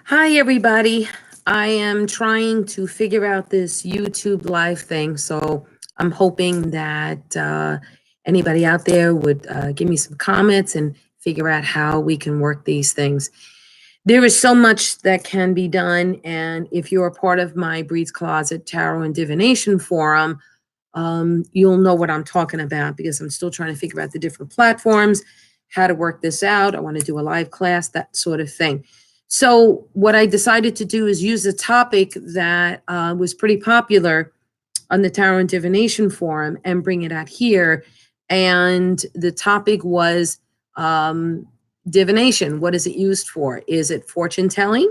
Hi, everybody. I am trying to figure out this YouTube live thing, so I'm hoping that anybody out there would give me some comments and figure out how we can work these things. There is so much that can be done, and if you're a part of my Breed's Closet Tarot and Divination Forum, you'll know what I'm talking about because I'm still trying to figure out the different platforms, how to work this out. I want to do a live class, that sort of thing. So what I decided to do is use a topic that was pretty popular on the Tarot and Divination Forum and bring it out here. And the topic was divination. What is it used for? Is it fortune telling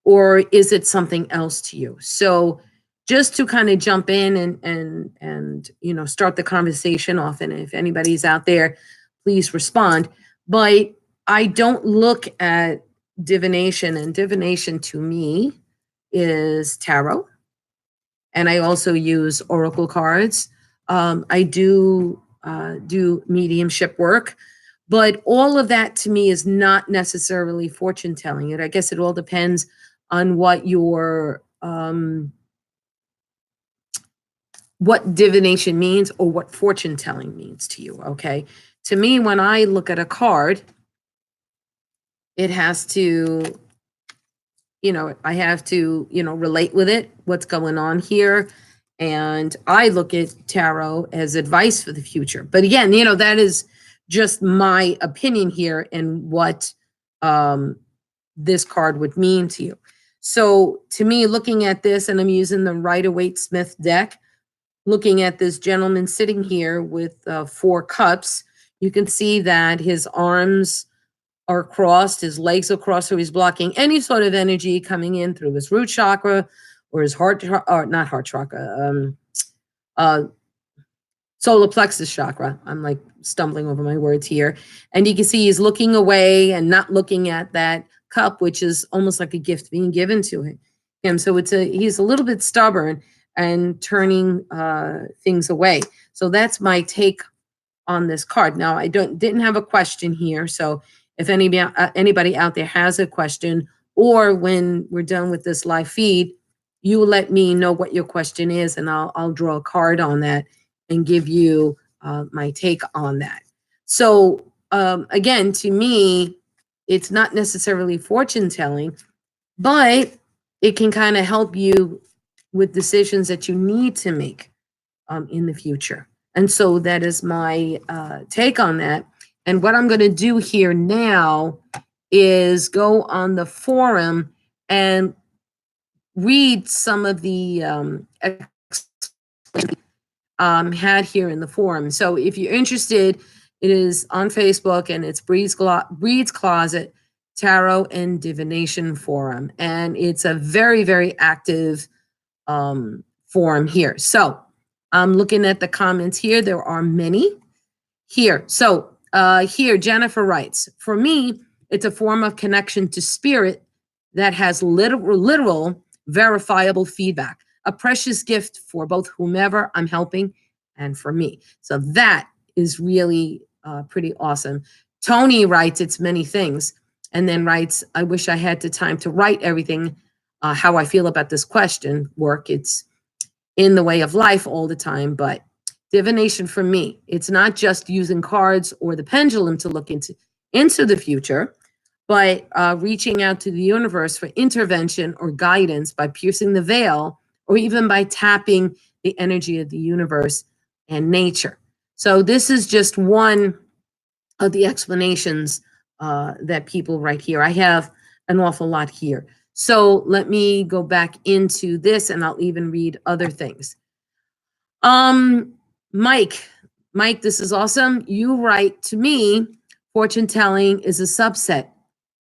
or is it something else to you? So just to kind of jump in and start the conversation off, and if anybody's out there, please respond. But I don't look at divination, and divination to me is tarot, and I also use oracle cards. I do mediumship work, but all of that to me is not necessarily fortune telling. I guess it all depends on what your what divination means or what fortune telling means to you. Okay, to me, when I look at a card, it has to, I have to, relate with it, what's going on here. And I look at tarot as advice for the future. But again, that is just my opinion here and what this card would mean to you. So to me, looking at this, and I'm using the Rider-Waite-Smith deck, looking at this gentleman sitting here with 4 cups, you can see that his arms are crossed, his legs are crossed, so he's blocking any sort of energy coming in through his root chakra or his heart, or not heart chakra, solar plexus chakra. I'm like stumbling over my words here. And you can see he's looking away and not looking at that cup, which is almost like a gift being given to him. So he's a little bit stubborn and turning things away. So that's my take on this card. Now, I didn't have a question here, so if anybody out there has a question, or when we're done with this live feed, you let me know what your question is, and I'll draw a card on that and give you my take on that. So again, to me, it's not necessarily fortune telling, but it can kind of help you with decisions that you need to make in the future. And so that is my take on that. And what I'm going to do here now is go on the forum and read some of the had here in the forum. So if you're interested, it is on Facebook, and it's Breed's Closet Tarot and Divination Forum. And it's a very, very active forum here. So I'm looking at the comments here. There are many here. So here, Jennifer writes, for me, it's a form of connection to spirit that has literal verifiable feedback, a precious gift for both whomever I'm helping and for me. So that is really pretty awesome. Tony writes, it's many things, and then writes, I wish I had the time to write everything, how I feel about this question. It's in the way of life all the time, but divination for me, it's not just using cards or the pendulum to look into the future, but reaching out to the universe for intervention or guidance by piercing the veil, or even by tapping the energy of the universe and nature. So this is just one of the explanations that people write here. I have an awful lot here. So let me go back into this, and I'll even read other things. Mike, this is awesome. You write, to me, fortune telling is a subset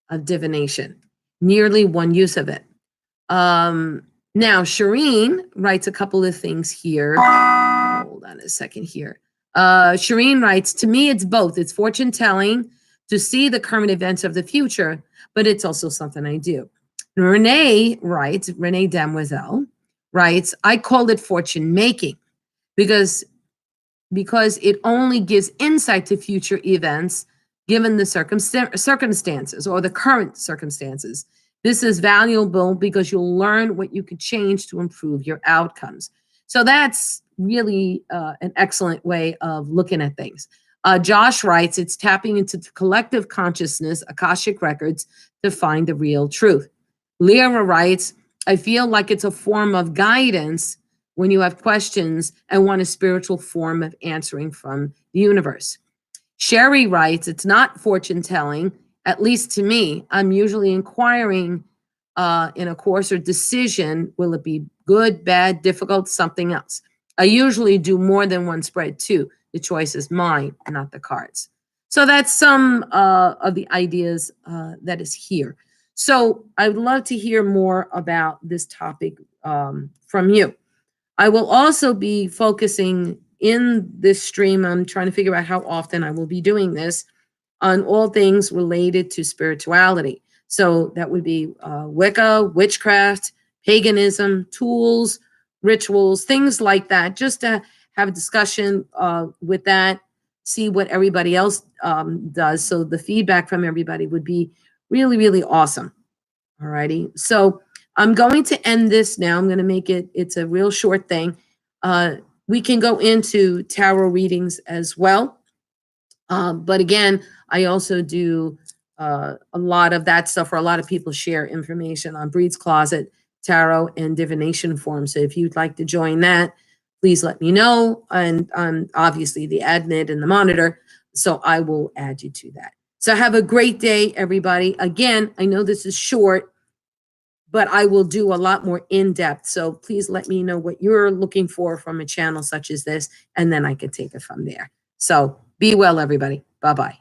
of divination, merely one use of it. Now, Shireen writes a couple of things here. Hold on a second here. Shireen writes, to me, it's both. It's fortune telling to see the current events of the future, but it's also something I do. Renee writes, Renee Damoiselle writes, I call it fortune making because it only gives insight to future events given the circumstances or the current circumstances. This is valuable because you'll learn what you can change to improve your outcomes. So that's really an excellent way of looking at things. Josh writes, it's tapping into the collective consciousness, Akashic records, to find the real truth. Lyra writes, I feel like it's a form of guidance when you have questions and want a spiritual form of answering from the universe. Sherry writes, it's not fortune telling, at least to me. I'm usually inquiring in a course or decision. Will it be good, bad, difficult, something else? I usually do more than one spread too. The choice is mine, not the cards. So that's some of the ideas that is here. So I would love to hear more about this topic from you. I will also be focusing in this stream. I'm trying to figure out how often I will be doing this on all things related to spirituality. So that would be Wicca, witchcraft, paganism, tools, rituals, things like that, just to have a discussion with that, see what everybody else does. So the feedback from everybody would be really, really awesome. All righty. So I'm going to end this now. I'm going to make it, it's a real short thing. We can go into tarot readings as well. But again, I also do a lot of that stuff, where a lot of people share information on Breed's Closet, tarot, and divination forums. So if you'd like to join that, please let me know. And I'm obviously the admin and the monitor, so I will add you to that. So have a great day, everybody. Again, I know this is short, but I will do a lot more in depth. So please let me know what you're looking for from a channel such as this, and then I can take it from there. So be well, everybody. Bye-bye.